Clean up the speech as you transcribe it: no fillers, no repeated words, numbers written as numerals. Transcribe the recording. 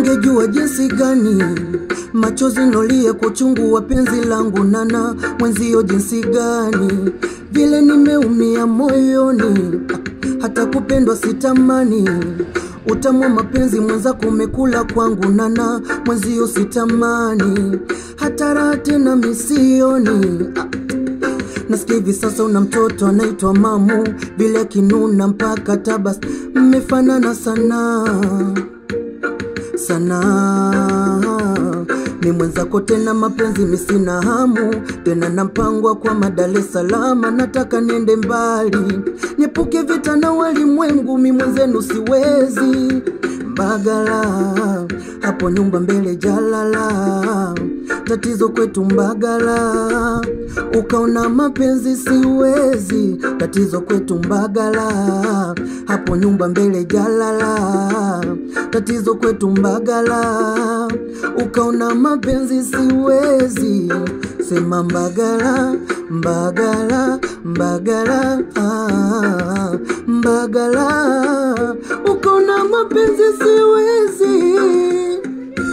ungejua jinsi gani machozi nolia kwa uchungu wa penzi langu nana, mwenzio jinsi gani vile nimeumia moyoni, hata kupendwa sitamani. Utamu mapenzi mwenza kumekula kwangu nana, mwenzio sitamani, hata raha tena misioni. Nasikia hivi sasa una mtoto anaitwa Mamu, vile kinuna mpaka tabas mmefanana sana sana. Ni mwenzako tena mapenzi misina hamu, tena nampangwa kwa Dar es Salaam. Nataka niende mbali, niepuke vita na walimwengu, mi mwenzenu siwezi. Mbagala hapo nyumba mbele jalala, tatizo kwetu Mbagala. Ukaona mapenzi siwezi, tatizo kwetu Mbagala. Hapo nyumba mbele jalala, tatizo kwetu Mbagala. Ukaona mapenzi siwezi, sema Mbagala, Mbagala, Mbagala, Mbagala. Ukaona mapenzi siwezi.